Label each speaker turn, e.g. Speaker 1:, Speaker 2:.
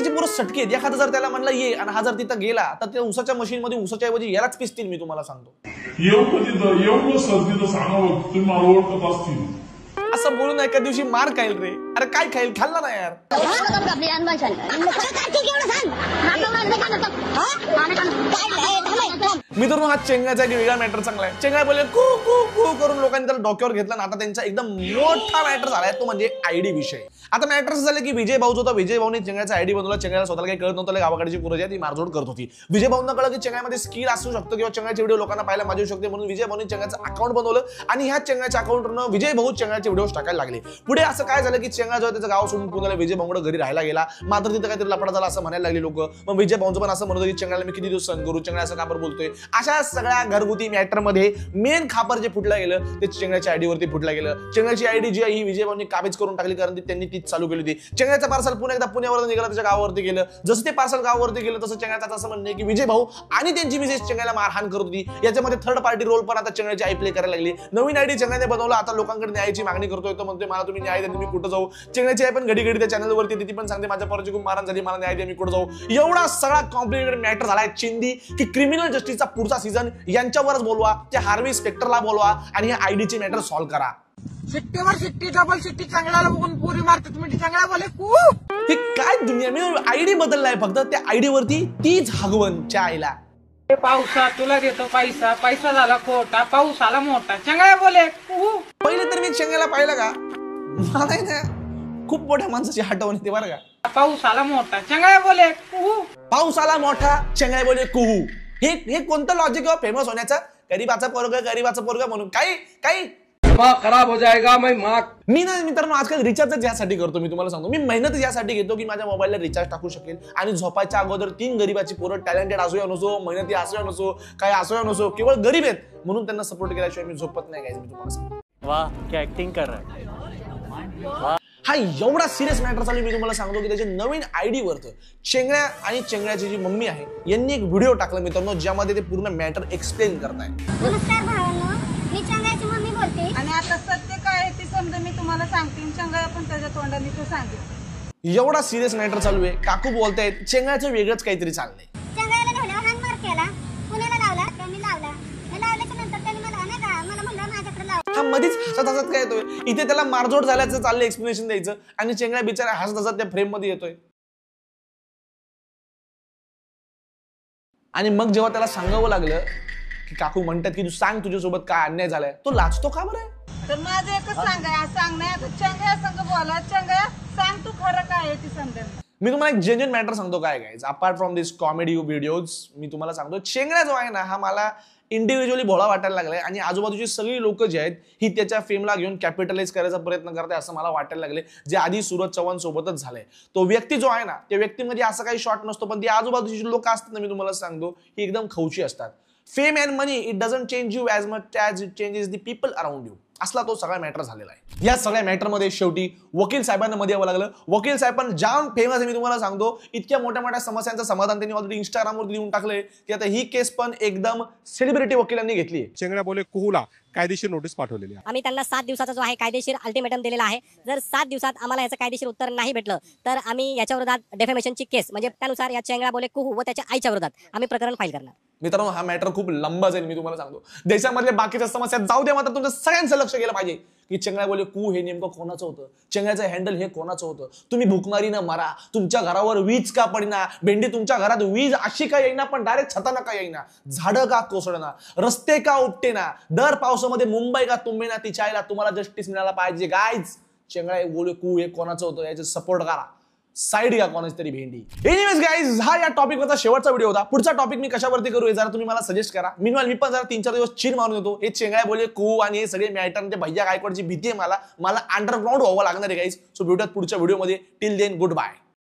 Speaker 1: त्याची पुरं सटकी आहेत. एखादा जर त्याला म्हणलं ये आणि हा जर तिथं गेला तर त्या उसाच्या मशीन मध्ये उसाच्या ऐवजी यालाच पिसतील. मी तुम्हाला सांगतो
Speaker 2: एवढं सर्दीचं सांगावं तुम्ही मला ओळखत असतील
Speaker 1: असं बोलून एका दिवशी मार खाईल रे. अरे काय खाईल, खाल्ला ना यार. मित्रांनो हा चेंगाचा एक वेगळा मॅटर चांगला आहे. चेंगा बोलले कू कू कू करून लोकांनी त्याला डोक्यावर घेतला. आता त्यांचा एकदम मोठा मॅटर झालाय तो म्हणजे आयडी विषय. आता मॅटर असं झालं की विजय भाऊ होता, विजय भाऊने चेंगाचा आयडी बनवला. चेंगाला स्वतःला काही कळत नव्हतं, गावाकडची पोरं जी ती मारझोड करत होती. विजय भाऊंना कळलं की चेंगामध्ये स्किल असू शकतो किंवा चेंगाचे व्हिडिओ लोकांना पाहायला मजा येऊ शकते, म्हणून विजय भाऊने चेंगाचं अकाउंट बनवलं आणि ह्या चेंगाच्या अकाउंटवरून विजय भाऊ चेंगाचे व्हिडिओ टाकायला लागले. पुढे असं काय झालं की चेंगा जो त्याचं गाव सोडून पुण्याला विजय भाऊंकडे घरी राहायला गेला. मात्र तिथं काहीतरी लफडा झाला असं म्हणायला लागले लोक. मग विजय भाऊंचं पण असं म्हणत होतं की चेंगाला मी किती दिवस सहन करू, चेंगा असं काबर बोलतोय. अशा सगळ्या घरगुती मॅटर मध्ये मेन खापर जे फुटलं गेलं ते चेंगाच्या आयडी वरती फुटलं गेलं. चेंगाची आयडी जी आहे ही विजय भाऊंनी काबीज करून टाकली, कारण त्यांनी तीच चालू केली होती. चेंगाचं पार्सल पुन्हा एकदा पुण्यावर निघालं, त्याच्या गावावरती गेलं. जसं ते पार्सल गावावरती गेलं तसं चेंगाचं असं म्हणणं आहे की विजय भाऊ आणि त्यांची मिसेस चेंगाला मारहाण करत होती. याच्यामध्ये थर्ड पार्टी रोल पण आता चेंगाची आई प्ले करायला लागली. नवीन आयडी चेंगाने बनवला, आता लोकांकडे न्यायाची मागणी करतोय. तो म्हणतोय मला तुम्ही न्याय द्या, मी कुठं जाऊ. चेंगाची आई पण घडी घडी त्या चॅनलवरती ती पण सांगते माझ्या पोराची खूप मारहाण झाली, मला न्याय द्या, मी कुठं जाऊ. एवढा सगळा कॉम्प्लिकेटेड मॅटर झालाय चिंदी की क्रिमिनल जस्टिसचा पुढचा सीझन यांच्यावरच बोलवा, त्या हार्वी स्पेक्टरला बोलवा आणि या आयडीची मॅटर सॉल्व्ह करा.
Speaker 3: शिट्टीवर शिट्टी डबल शिट्टी चांगल्याला बघून पुरी मारतात. म्हणजे चांगला बोले कू
Speaker 1: हे काय दुनिया. मी आयडी बदललाय फक्त, त्या आयडी वरती तीच हगवनच्या आईला.
Speaker 3: पावसा तुला देतो पैसा, पैसा झाला खोटा, पाऊस आला मोठा, चांगला बोले कू.
Speaker 1: पहिले तर मी चेंगाला पाहिलं का मला ना खूप मोठ्या माणसाची आठवण येते बरं का.
Speaker 3: पाऊस आला मोठा, चांगला बोले कू.
Speaker 1: पाऊस आला मोठा, चेंगा बोले कुहू. हे कोणतं लॉजिक आहे फेमस होण्याचं? गरीबाचा पोरगा म्हणून काही
Speaker 4: खराब हो जाएगा
Speaker 1: मी ना मित्रांनो आजकाल रिचार्ज यासाठी करतो. मी तुम्हाला सांगतो, मी मेहनत यासाठी घेतो की माझ्या मोबाईलला रिचार्ज टाकू शकेल आणि झोपायच्या अगोदर 3 गरीबाची पोरं टॅलेंटेड असो नसो, मेहनती असो नसो, काय असो नसो, केवळ गरीब आहेत म्हणून त्यांना सपोर्ट केल्याशिवाय मी झोपत नाही. गाइस मी तुम्हाला सांगतो.
Speaker 5: वाह क्या एक्टिंग कर रहा है.
Speaker 1: हा एवढा सिरियस मॅटर चालू मी तुम्हाला सांगतो की त्याच्या नवीन आयडी वरती चेंगळ्या आणि चेंगळ्याची जी मम्मी आहे यांनी एक व्हिडिओ टाकला मित्रांनो, ज्यामध्ये ते पूर्ण मॅटर एक्सप्लेन करताय.
Speaker 6: नमस्कार भावांनो, मी चेंगळ्याची मम्मी बोलते
Speaker 7: आणि आता सत्य काय आहे ते समजा मी तुम्हाला सांगते. चेंगळ्या पण त्याच्या तोंडाने तो सांगेल.
Speaker 1: एवढा सिरियस मॅटर चालू आहे. काकू बोलतायत चेंगळ्याचं वेगळंच काहीतरी चाललंय.
Speaker 6: चेंगळ्याला धरल्यावर हान मार केला, पुण्याला लावला, त्यांनी लावला. लावल्याच्या नंतर त्यांनी मला नाही का मला म्हणलं माझ्याकडे लाव.
Speaker 1: हा मध्येच हसत काय येतोय. इथे त्याला मारझोड झाल्याचं चाललंय एक्सप्लेनेशन द्यायचं आणि चेंगळ्या बिचारा हसत त्या फ्रेम मध्ये येतोय. आणि मग जेव्हा त्याला सांगावं लागलं की काकू म्हणतात की तू सांग तुझ्यासोबत काय अन्याय झालाय, तो लाजतो का बरं?
Speaker 7: तर माझं एकच सांग नाही आता चेंगळ्या संग बोला. चेंगळ्या सांग तू खरं काय आहे ती समजा.
Speaker 1: मी तुम्हाला एक जेन्युइन मॅटर सांगतो काय guys. Apart from this comedy videos मी तुम्हाला सांगतो, चेंगळ्या जो आहे ना हा मला इंडिव्हिज्युअली भोळा वाटायला लागलाय आणि आजूबाजूची सगळी लोक जे आहेत ही त्याच्या फेमला घेऊन कॅपिटलाइज करायचा प्रयत्न करताय असं मला वाटायला लागले. जे आधी सूरज चव्हाण सोबतच झालंय. तो व्यक्ती जो आहे ना त्या व्यक्तीमध्ये असं काही शॉट नसतो, पण ती आजूबाजूची लोक असतात ना मी तुम्हाला सांगतो ही एकदम खवची असतात. Fame and money it doesn't change you as much as it changes the people around you. असला तो सगळा मॅटर झालेला आहे. या सगळ्या मॅटर मध्ये शेवटी वकील साहेबांना मध्ये यावं लागलं. वकील साहेब पण जाम फेमस आहे मी तुम्हाला सांगतो. इतक्या मोठ्या मोठ्या समस्यांचं समाधान त्यांनी ऑलरेडी इंस्टाग्रामवर देऊन टाकलंय की आता ही केस पण एकदम सेलिब्रिटी वकिलांनी घेतली.
Speaker 8: चेंगळ्या बोले कुहूला कायदेशीर नोटीस पाठवलेली आहे.
Speaker 9: आम्ही त्यांना 7 दिवसाचा जो आहे कायदेशीर अल्टिमेटम दिलेला आहे. जर 7 दिवसात आम्हाला याचं कायदेशीर उत्तर नाही भेटलं तर आम्ही याच्या विरोधात डेफेमेशनची केस म्हणजे त्यानुसार या चेंगळा बोले कुहू व त्याच्या आईच्या विरोधात आम्ही प्रकरण फाईल करणार.
Speaker 1: मित्रांनो हा मॅटर खूप लंबा जाईल मी तुम्हाला सांगतो. देशामधल्या बाकीच्या समस्या जाऊ द्या, मात्र तुमचं सगळ्यांचं लक्ष गेलं पाहिजे की चेंगळ्या बोले कू हे नेमकं कोणाचं होतं, चेंगळ्याचं हँडल हे कोणाचं होतं. तुम्ही भूकमारीनं मारा, तुमच्या घरावर वीज का पडना, भेंडी तुमच्या घरात वीज अशी का येईना पण डायरेक्ट छताना का येईना, झाडं का कोसळना, रस्ते का उपटेना, दर पावसामध्ये मुंबई का तुंबेना, तिच्या आईला तुम्हाला जस्टिस मिळाला पाहिजे. गाईज चेंगळ्या बोले कू हे कोणाचं होतं याचं सपोर्ट करा, साइड घ्या कोणाची तरी भेंडी. एनिवेज गाइज हा या टॉपिक वरचा शेवटचा व्हिडिओ होता. पुढचा टॉपिक मी कशावरती करू हे जरा तुम्ही मला सजेस्ट करा. मी पण जरा 3-4 दिवस चिल मारून येतो. हे चेंगळ्या बोले कू आणि हे सगळे मॅटर ते भैया गायकवाडची भीती आहे मला अंडरग्राऊंड व्हावं लागणार आहे गाइज. सो भेटूयात पुढच्या व्हिडिओमध्ये. Till then good bye.